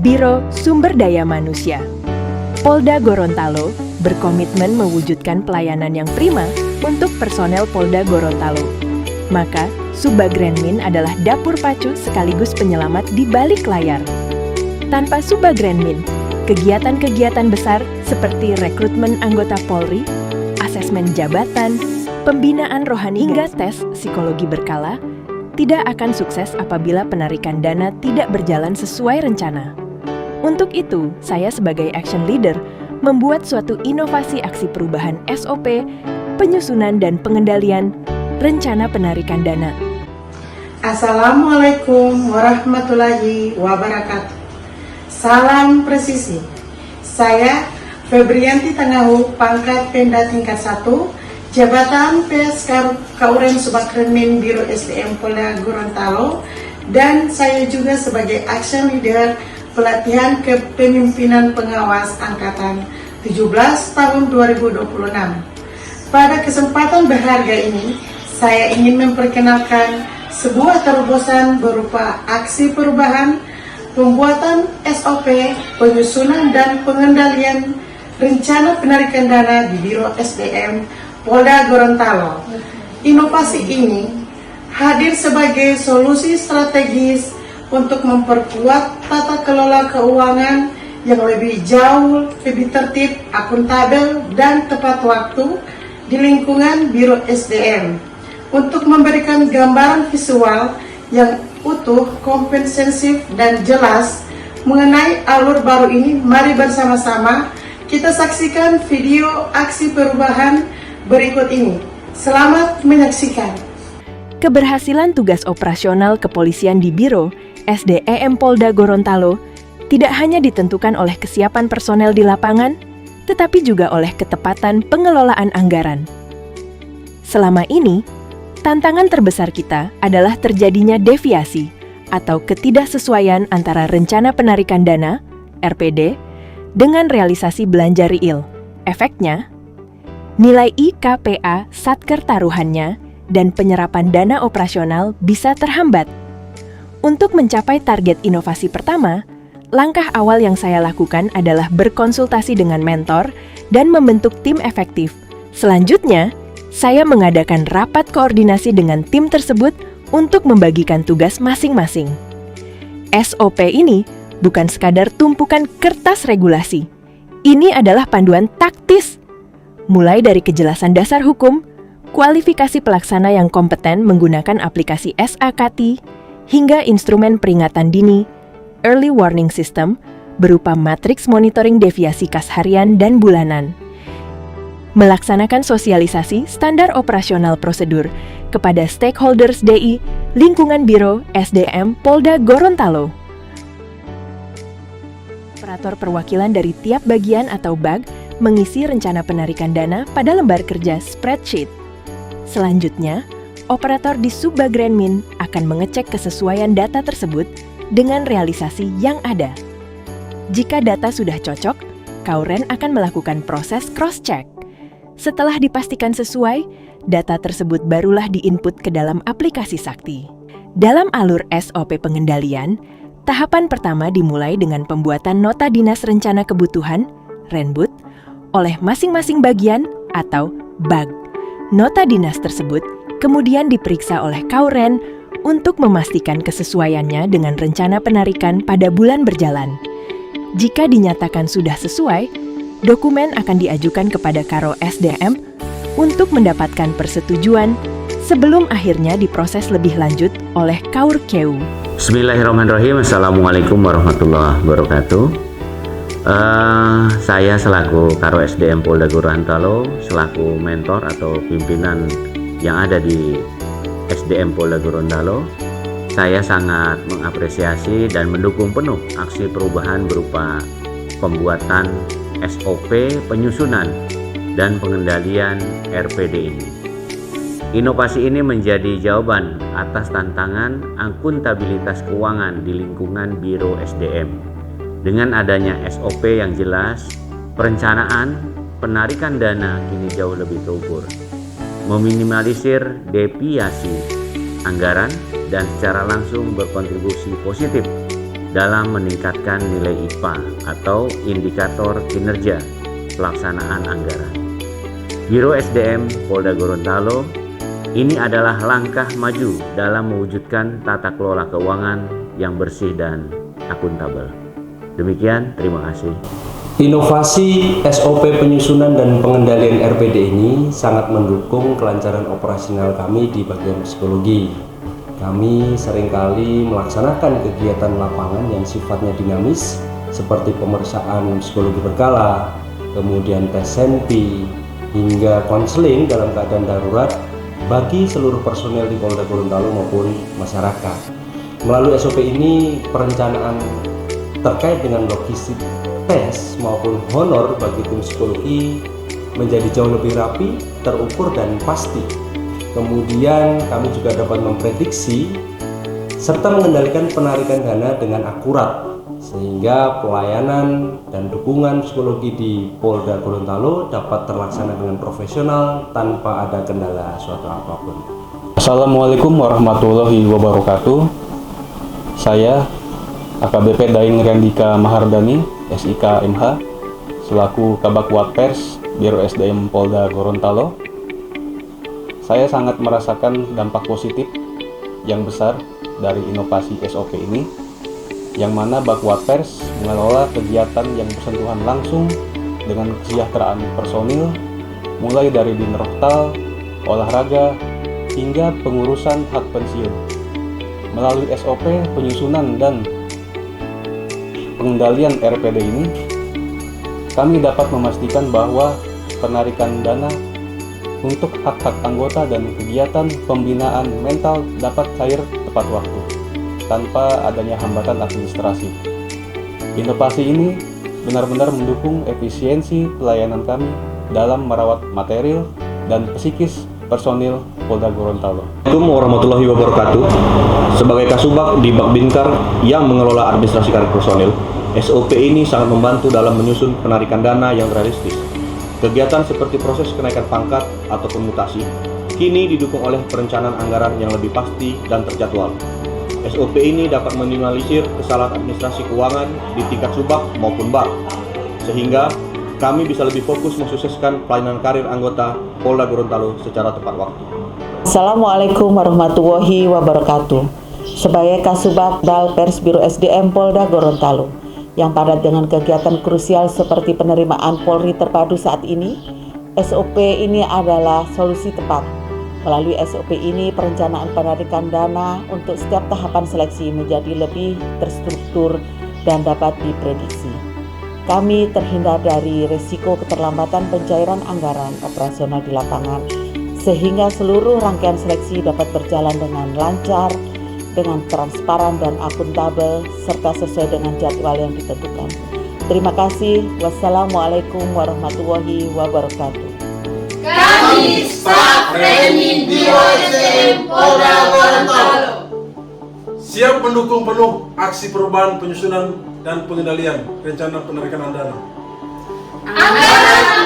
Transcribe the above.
Biro Sumber Daya Manusia. Polda Gorontalo berkomitmen mewujudkan pelayanan yang prima untuk personel Polda Gorontalo. Maka, Subagrenmin adalah dapur pacu sekaligus penyelamat di balik layar. Tanpa Subagrenmin, kegiatan-kegiatan besar seperti rekrutmen anggota Polri, asesmen jabatan, pembinaan rohani hingga tes psikologi berkala tidak akan sukses apabila penarikan dana tidak berjalan sesuai rencana. Untuk itu, saya sebagai action leader membuat suatu inovasi aksi perubahan SOP, penyusunan dan pengendalian rencana penarikan dana. Assalamualaikum warahmatullahi wabarakatuh. Salam presisi. Saya Febrianti Tangahu, pangkat Pemda tingkat 1, Jabatan PS Kauren Subagrenmin Biro SDM Polda Gorontalo, dan saya juga sebagai action leader pelatihan kepemimpinan pengawas angkatan 17 tahun 2026. Pada kesempatan berharga ini, saya ingin memperkenalkan sebuah terobosan berupa aksi perubahan, pembuatan SOP, penyusunan dan pengendalian rencana penarikan dana di Biro SDM Polda Gorontalo. Inovasi ini hadir sebagai solusi strategis untuk memperkuat tata kelola keuangan yang lebih jauh, lebih tertib, akuntabel, dan tepat waktu di lingkungan Biro SDM. Untuk memberikan gambaran visual yang utuh, komprehensif, dan jelas mengenai alur baru ini, mari bersama-sama kita saksikan video aksi perubahan berikut ini. Selamat menyaksikan. Keberhasilan tugas operasional kepolisian di Biro SDM Polda Gorontalo tidak hanya ditentukan oleh kesiapan personel di lapangan, tetapi juga oleh ketepatan pengelolaan anggaran. Selama ini, tantangan terbesar kita adalah terjadinya deviasi atau ketidaksesuaian antara rencana penarikan dana (RPD) dengan realisasi belanja real. Efeknya, nilai IKPA satker taruhannya dan penyerapan dana operasional bisa terhambat. Untuk mencapai target inovasi pertama, langkah awal yang saya lakukan adalah berkonsultasi dengan mentor dan membentuk tim efektif. Selanjutnya, saya mengadakan rapat koordinasi dengan tim tersebut untuk membagikan tugas masing-masing. SOP ini bukan sekadar tumpukan kertas regulasi. Ini adalah panduan taktis. Mulai dari kejelasan dasar hukum, kualifikasi pelaksana yang kompeten menggunakan aplikasi SAKTI, hingga instrumen peringatan dini, early warning system, berupa matriks monitoring deviasi kas harian dan bulanan. Melaksanakan sosialisasi standar operasional prosedur kepada stakeholders DI, lingkungan Biro SDM Polda Gorontalo. Operator perwakilan dari tiap bagian atau BAG mengisi rencana penarikan dana pada lembar kerja spreadsheet. Selanjutnya, operator di Subagrenmin akan mengecek kesesuaian data tersebut dengan realisasi yang ada. Jika data sudah cocok, Kauren akan melakukan proses cross-check. Setelah dipastikan sesuai, data tersebut barulah diinput ke dalam aplikasi Sakti. Dalam alur SOP pengendalian, tahapan pertama dimulai dengan pembuatan nota dinas rencana kebutuhan (Renbut) oleh masing-masing bagian atau BAG. Nota dinas tersebut kemudian diperiksa oleh Kauren untuk memastikan kesesuaiannya dengan rencana penarikan pada bulan berjalan. Jika dinyatakan sudah sesuai, dokumen akan diajukan kepada Karo SDM untuk mendapatkan persetujuan sebelum akhirnya diproses lebih lanjut oleh Kaurkeu. Bismillahirrahmanirrahim. Assalamualaikum warahmatullahi wabarakatuh. Saya selaku Karo SDM Polda Gorontalo, selaku mentor atau pimpinan yang ada di SDM Polda Gorontalo, saya sangat mengapresiasi dan mendukung penuh aksi perubahan berupa pembuatan SOP, penyusunan, dan pengendalian RPD ini. Inovasi ini menjadi jawaban atas tantangan akuntabilitas keuangan di lingkungan Biro SDM. Dengan adanya SOP yang jelas, perencanaan penarikan dana kini jauh lebih terukur, meminimalisir deviasi anggaran dan secara langsung berkontribusi positif dalam meningkatkan nilai IPA atau indikator kinerja pelaksanaan anggaran. Biro SDM Polda Gorontalo ini adalah langkah maju dalam mewujudkan tata kelola keuangan yang bersih dan akuntabel. Demikian, terima kasih. Inovasi SOP penyusunan dan pengendalian RPD ini sangat mendukung kelancaran operasional kami di bagian psikologi. Kami seringkali melaksanakan kegiatan lapangan yang sifatnya dinamis seperti pemeriksaan psikologi berkala, kemudian tes SENPI, hingga konseling dalam keadaan darurat bagi seluruh personel di Polda Gorontalo maupun masyarakat. Melalui SOP ini, perencanaan terkait dengan logistik tes maupun honor bagi tim psikologi menjadi jauh lebih rapi, terukur, dan pasti. Kemudian kami juga dapat memprediksi serta mengendalikan penarikan dana dengan akurat, sehingga pelayanan dan dukungan psikologi di Polda Gorontalo dapat terlaksana dengan profesional tanpa ada kendala suatu apapun. Assalamualaikum warahmatullahi wabarakatuh. Saya AKBP Daeng Rendika Mahardani, SIK MH, selaku Kabak Watpers Biro SDM Polda Gorontalo. Saya sangat merasakan dampak positif yang besar dari inovasi SOP ini, yang mana Bak Watpers mengelola kegiatan yang bersentuhan langsung dengan kesejahteraan personil, mulai dari dinroktal, olahraga, hingga pengurusan hak pensiun. Melalui SOP penyusunan dan pengendalian RPD ini, kami dapat memastikan bahwa penarikan dana untuk hak-hak anggota dan kegiatan pembinaan mental dapat cair tepat waktu, tanpa adanya hambatan administrasi. Inovasi ini benar-benar mendukung efisiensi pelayanan kami dalam merawat material dan psikis personil Polda Gorontalo. Assalamualaikum warahmatullahi wabarakatuh. Sebagai Kasubag di Bakbinkar yang mengelola administrasi karir personil, SOP ini sangat membantu dalam menyusun penarikan dana yang realistis. Kegiatan seperti proses kenaikan pangkat ataupun mutasi kini didukung oleh perencanaan anggaran yang lebih pasti dan terjadwal. SOP ini dapat meminimalisir kesalahan administrasi keuangan di tingkat Subag maupun Bak, sehingga kami bisa lebih fokus mensukseskan pelayanan karir anggota Polda Gorontalo secara tepat waktu. Assalamualaikum warahmatullahi wabarakatuh. Sebagai Kasubag Dalpers Biro SDM Polda Gorontalo yang padat dengan kegiatan krusial seperti penerimaan Polri terpadu saat ini, SOP ini adalah solusi tepat. Melalui SOP ini, perencanaan penarikan dana untuk setiap tahapan seleksi menjadi lebih terstruktur dan dapat diprediksi. Kami terhindar dari risiko keterlambatan pencairan anggaran operasional di lapangan, sehingga seluruh rangkaian seleksi dapat berjalan dengan lancar, dengan transparan dan akuntabel, serta sesuai dengan jadwal yang ditentukan. Terima kasih. Wassalamualaikum warahmatullahi wabarakatuh. Kami staf training Biro SDM Polda Gorontalo siap mendukung penuh aksi perubahan penyusunan dan pengendalian rencana penarikan dana. Anggaran